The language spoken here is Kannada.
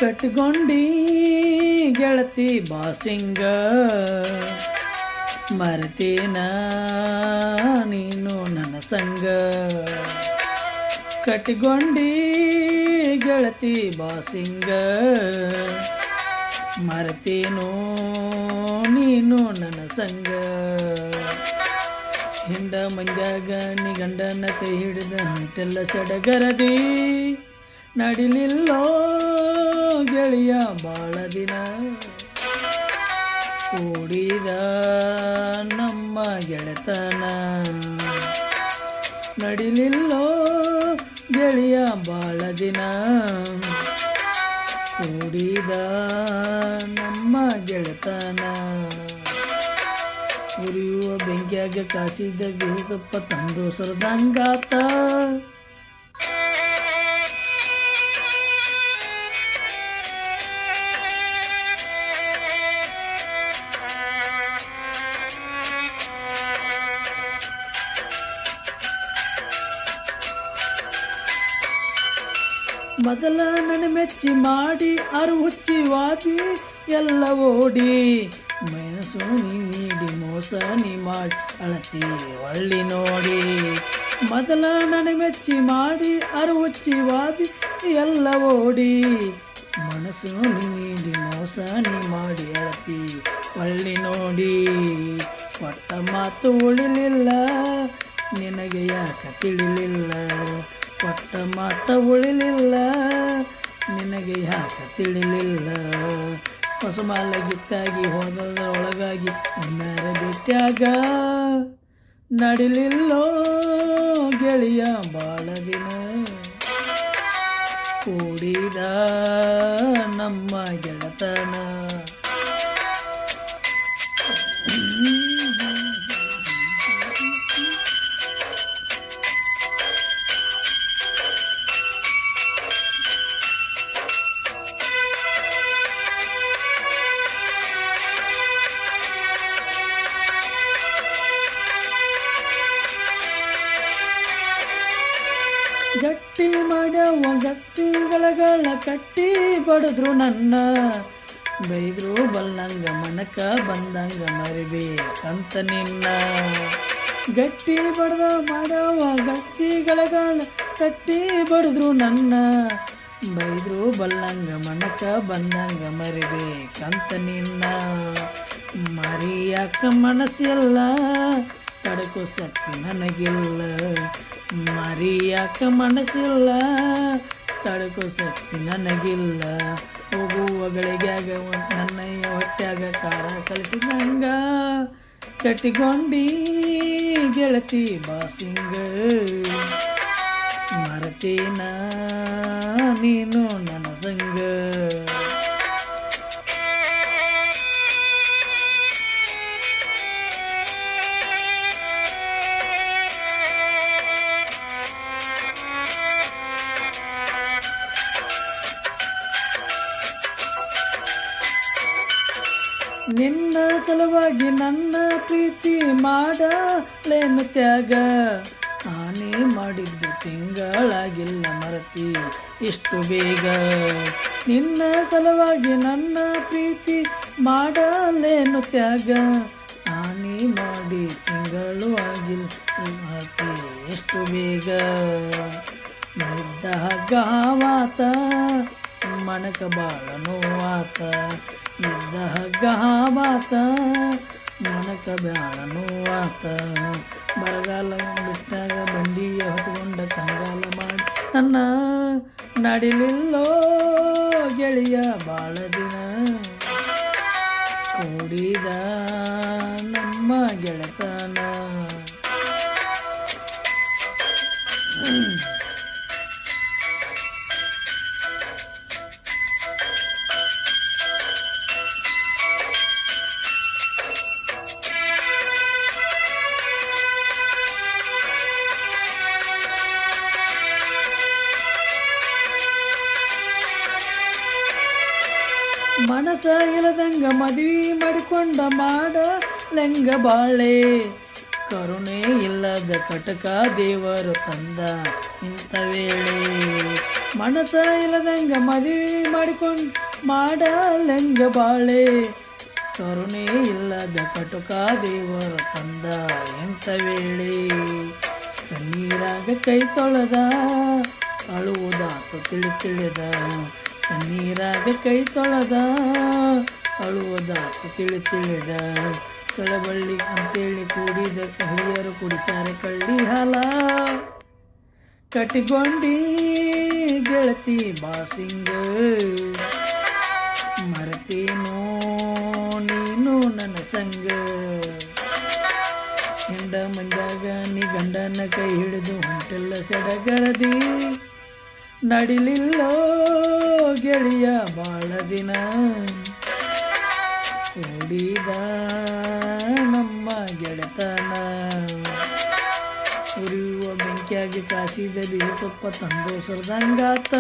ಕಟ್ಕೊಂಡಿ ಗೆಳತಿ ಬಾಸಿಂಗ ಮರೆತೇನ ನೀನು ನನ್ನ ಸಂಗ ಕಟ್ಕೊಂಡಿ ಗೆಳತಿ ಬಾಸಿಂಗ ಮರೆತೇನೋ ನೀನು ನನ್ನ ಸಂಗ ಹಿಂಡ ಮಂದ್ಯಾಗ ನೀ ಗಂಡನ ಕೈ ಹಿಡಿದ ಹೊಂಟೆಲ್ಲ ಸಡಗರದಿ ನಡಿಲಿಲ್ಲೋ ಗೆಳೆಯ ಬಾಳ ದಿನ ಕೂಡಿದ ನಮ್ಮ ಗೆಳೆತನ ನಡಿಲಿಲ್ಲೋ ಗೆಳೆಯ ಬಾಳ ದಿನ ಕೂಡಿದ ನಮ್ಮ ಗೆಳೆತನ ಉರಿಯುವ ಬೆಂಕಿಯಾಗ ಕಾಸಿದ ಗಿರಿದಪ್ಪ ತಂದು ಸರದಂಗಾತ ಮೊದಲ ನನ್ನ ಮೆಚ್ಚಿ ಮಾಡಿ ಅರು ಹುಚ್ಚಿ ವಾದಿ ಎಲ್ಲ ಓಡಿ ಮನಸ್ಸು ನೀಡಿ ಮೋಸ ನೀ ಮಾಡಿ ಅಳತಿ ಒಳ್ಳಿ ನೋಡಿ ಮೊದಲ ನನ್ನ ಮೆಚ್ಚಿ ಮಾಡಿ ಅರು ಹುಚ್ಚಿ ವಾದಿ ಎಲ್ಲ ಓಡಿ ಮನಸ್ಸು ನೀಡಿ ಮೋಸ ನೀ ಮಾಡಿ ಅಳತಿ ಒಳ್ಳಿ ನೋಡಿ ಕೊಟ್ಟ ಮಾತು ಉಳಿಲಿಲ್ಲ ನಿನಗೆ ಯಾಕೆ ತಿಳಿಲಿಲ್ಲ ಕೊಟ್ಟ ಮಾತ ಉಳಿಲಿಲ್ಲ ನಿನಗೆ ಯಾಕೆ ತಿಳಿಲಿಲ್ಲ ಹೊಸ ಮಾಲ ಗಿತ್ತಾಗಿ ಹೋದದ ಒಳಗಾಗಿ ಒಮ್ಮ್ಯಾರ ಭೇಟಿಯಾಗ ನಡಿಲಿಲ್ಲೋ ಗೆಳೆಯ ಬಾಳ ದಿನ ಕೂಡಿದ ನಮ್ಮ ಗೆಳತನ ಗಟ್ಟಿ ಮಾಡವ ಗಟ್ಟಿಗಳ ಕಟ್ಟಿ ಬಡಿದ್ರು ನನ್ನ ಬೈದ್ರು ಬಲ್ಲಂಗ ಮನಕ ಬಂದಂಗ ಮರಿಬೇಕಂತ ನಿನ್ನ ಗಟ್ಟಿ ಬಡ್ದ ಮಾಡವ ಗಟ್ಟಿಗಳ ಕಟ್ಟಿ ಬಡಿದ್ರು ನನ್ನ ಬೈದ್ರು ಬಲ್ಲಂಗ ಮನಕ ಬಂದಂಗ ಮರಿಬೇಕಂತ ನಿನ್ನ ಮರಿಯಾಕ ಮನಸ್ಸಿಲ್ಲ ತಡಕೋ ಶಕ್ತಿ ನನಗಿಲ್ಲ ಮರಿಯಾಕ ಮನಸ್ಸಿಲ್ಲ ತಡಕೋ ಶಕ್ತಿ ನನಗಿಲ್ಲ ಹೋಗುವ ಗಳಿಗ್ಯಾಗ ನನ್ನ ಹೊಟ್ಯಾಗ ಖಾರ ಕಲಿಸಿದಂಗ ಕಟ್ಟಿಕೊಂಡಿ ಗೆಳತಿ ಬಾಸಿಂಗ ಮರೆತೇನ ನೀನು ನನ್ನ ಸಂಗ ನಿನ್ನ ಸಲುವಾಗಿ ನನ್ನ ಪ್ರೀತಿ ಮಾಡಲೇನು ತ್ಯಾಗ ಹಾನಿ ಮಾಡಿದ್ದು ತಿಂಗಳಾಗಿಲ್ಲ ಮರತಿ ಇಷ್ಟು ಬೇಗ ನಿನ್ನ ಸಲುವಾಗಿ ನನ್ನ ಪ್ರೀತಿ ಮಾಡಲೇನು ತ್ಯಾಗ ಹಾನಿ ಮಾಡಿ ತಿಂಗಳು ಆಗಿಲ್ಲ ಮರತಿ ಎಷ್ಟು ಬೇಗ ಇದ್ದ ಹಗ್ಗವಾತ ಮನಕ ಬಾಳ ನೋವಾತ ಇದ್ದ ಹಗ್ಗವಾತ ಮನಕ ಬಾಳ ನೋವಾತ ಬರಗಾಲ ಬಿಟ್ಟಾಗ ಬಂಡಿಯ ಹೊತ್ಕೊಂಡ ಕಂಗಾಲ ಮಾಡಿ ನನ್ನ ನಡಿಲಿಲ್ಲೋ ಗೆಳೆಯ ಬಾಳ ದಿನ ಕೂಡಿದ ನಮ್ಮ ಗೆಳೆತನ ಮನಸ ಇಲ್ಲದಂಗ ಮದುವೆ ಮಾಡಿಕೊಂಡ ಮಾಡಲೆಂಗ ಬಾಳೆ ಕರುಣೆ ಇಲ್ಲದ ಕಟಕ ದೇವರು ತಂದ ಇಂಥ ವೇಳೆ ಮನಸ ಇಲ್ಲದಂಗ ಮದುವೆ ಮಾಡಿಕೊಂಡು ಮಾಡಲೆಂಗ ಬಾಳೆ ಕರುಣೆ ಇಲ್ಲದ ಕಟುಕ ದೇವರ ತಂದ ಎಂಥ ವೇಳೆ ಕಣ್ಣೀರಾಗ ಕೈ ತೊಳೆದ ಅಳುವುದಾತು ತಿಳಿದ ಕಣ್ಣೀರಾಗ ಕೈ ತೊಳೆದ ಅಳುವುದಾತು ತಿಳಿದ ಕಳಬಳ್ಳಿ ಅಂತೇಳಿ ಕೂಡಿದ ಹಿರಿಯರು ಕುಡಿಚಾರೆ ಕಳ್ಳಿ ಹಾಲ ಕಟ್ಟಿಕೊಂಡಿ ಗೆಳತಿ ಬಾಸಿಂಗ ಮರತೇನೋ ನೀನು ನನ್ನ ಸಂಗ ಹೆಂಡ ಮಂದಾಗ ನೀ ಗಂಡನ ಕೈ ಹಿಡಿದು ಹೊಂಟೆಲ್ಲ ಸಡಗರದಿ ನಡಿಲಿಲ್ಲೋ ಗೆಳೆಯ ಬಾಳ ದಿನ ಕೂಡಿದ ನಮ್ಮ ಗೆಳೆತನ ಉರಿಯುವ ಬೆಂಕಿಯಾಗಿ ಕಾಸಿದ ಬಿಸಿ ತುಪ್ಪ ತಂದು ಸುರಿದಂಗಾತ